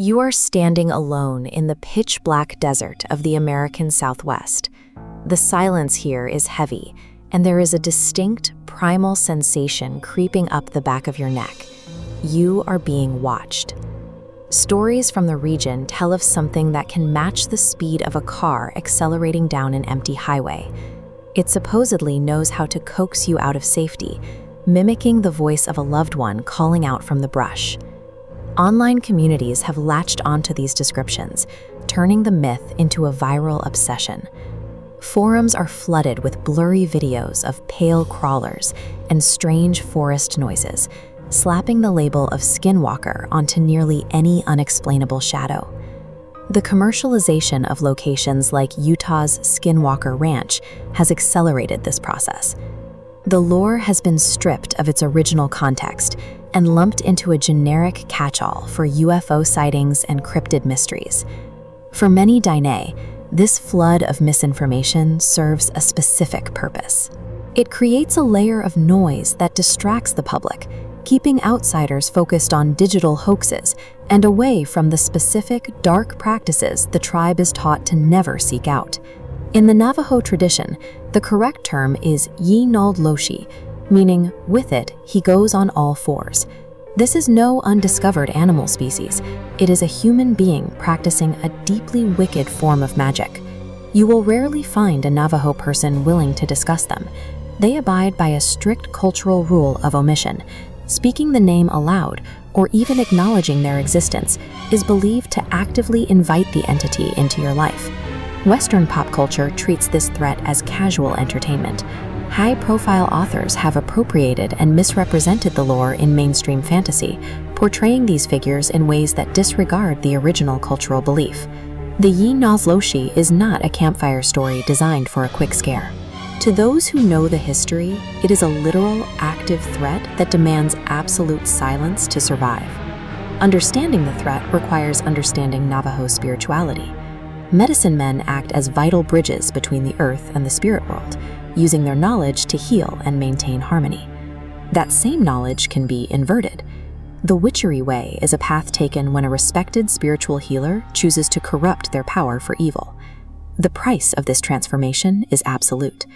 You are standing alone in the pitch-black desert of the American Southwest. The silence here is heavy, and there is a distinct, primal sensation creeping up the back of your neck. You are being watched. Stories from the region tell of something that can match the speed of a car accelerating down an empty highway. It supposedly knows how to coax you out of safety, mimicking the voice of a loved one calling out from the brush. Online communities have latched onto these descriptions, turning the myth into a viral obsession. Forums are flooded with blurry videos of pale crawlers and strange forest noises, slapping the label of Skinwalker onto nearly any unexplainable shadow. The commercialization of locations like Utah's Skinwalker Ranch has accelerated this process. The lore has been stripped of its original context and lumped into a generic catch-all for UFO sightings and cryptid mysteries. For many Dine, this flood of misinformation serves a specific purpose. It creates a layer of noise that distracts the public, keeping outsiders focused on digital hoaxes and away from the specific dark practices the tribe is taught to never seek out. In the Navajo tradition, the correct term is Yi-Nald Loshi, meaning with it, he goes on all fours. This is no undiscovered animal species. It is a human being practicing a deeply wicked form of magic. You will rarely find a Navajo person willing to discuss them. They abide by a strict cultural rule of omission. Speaking the name aloud, or even acknowledging their existence, is believed to actively invite the entity into your life. Western pop culture treats this threat as casual entertainment. High-profile authors have appropriated and misrepresented the lore in mainstream fantasy, portraying these figures in ways that disregard the original cultural belief. The Yi-Nald Loshi is not a campfire story designed for a quick scare. To those who know the history, it is a literal, active threat that demands absolute silence to survive. Understanding the threat requires understanding Navajo spirituality. Medicine men act as vital bridges between the earth and the spirit world, using their knowledge to heal and maintain harmony. That same knowledge can be inverted. The witchery way is a path taken when a respected spiritual healer chooses to corrupt their power for evil. The price of this transformation is absolute.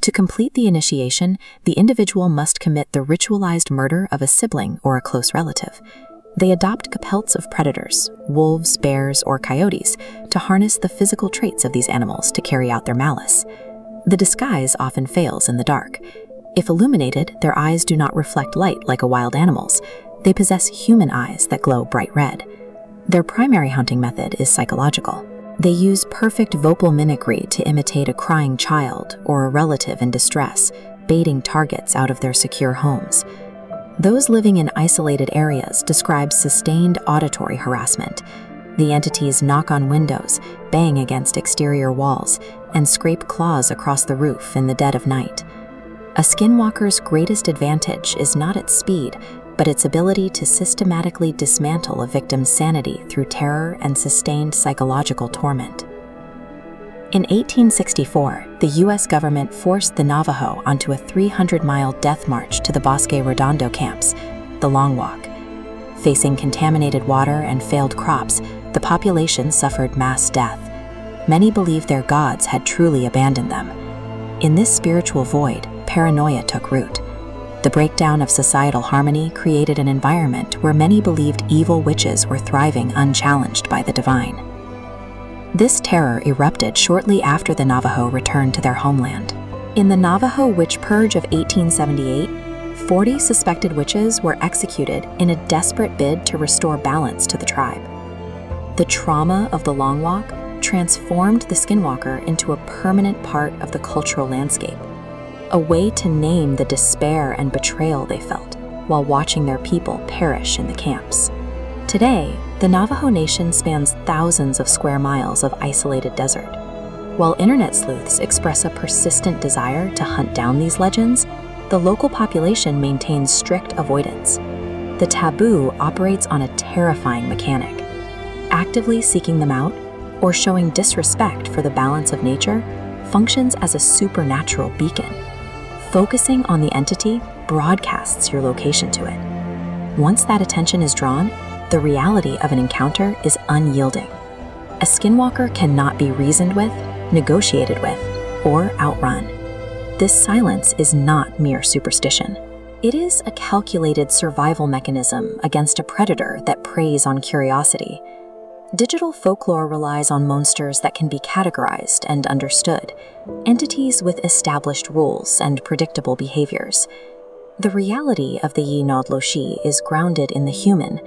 To complete the initiation, the individual must commit the ritualized murder of a sibling or a close relative. They adopt pelts of predators, wolves, bears, or coyotes, to harness the physical traits of these animals to carry out their malice. The disguise often fails in the dark. If illuminated, their eyes do not reflect light like a wild animal's. They possess human eyes that glow bright red. Their primary hunting method is psychological. They use perfect vocal mimicry to imitate a crying child or a relative in distress, baiting targets out of their secure homes. Those living in isolated areas describe sustained auditory harassment. The entities knock on windows, bang against exterior walls, and scrape claws across the roof in the dead of night. A skinwalker's greatest advantage is not its speed, but its ability to systematically dismantle a victim's sanity through terror and sustained psychological torment. In 1864, the U.S. government forced the Navajo onto a 300-mile death march to the Bosque Redondo camps, the Long Walk. Facing contaminated water and failed crops, the population suffered mass death. Many believed their gods had truly abandoned them. In this spiritual void, paranoia took root. The breakdown of societal harmony created an environment where many believed evil witches were thriving unchallenged by the divine. This terror erupted shortly after the Navajo returned to their homeland. In the Navajo Witch Purge of 1878, 40 suspected witches were executed in a desperate bid to restore balance to the tribe. The trauma of the Long Walk transformed the Skinwalker into a permanent part of the cultural landscape, a way to name the despair and betrayal they felt while watching their people perish in the camps. Today, the Navajo Nation spans thousands of square miles of isolated desert. While internet sleuths express a persistent desire to hunt down these legends, the local population maintains strict avoidance. The taboo operates on a terrifying mechanic. Actively seeking them out, or showing disrespect for the balance of nature, functions as a supernatural beacon. Focusing on the entity broadcasts your location to it. Once that attention is drawn, the reality of an encounter is unyielding. A skinwalker cannot be reasoned with, negotiated with, or outrun. This silence is not mere superstition. It is a calculated survival mechanism against a predator that preys on curiosity. Digital folklore relies on monsters that can be categorized and understood, entities with established rules and predictable behaviors. The reality of the Yinod Loshi is grounded in the human.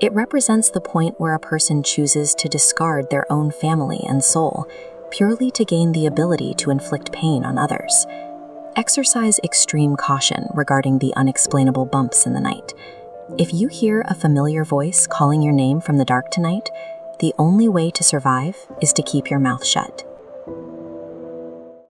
It represents the point where a person chooses to discard their own family and soul, purely to gain the ability to inflict pain on others. Exercise extreme caution regarding the unexplainable bumps in the night. If you hear a familiar voice calling your name from the dark tonight, the only way to survive is to keep your mouth shut.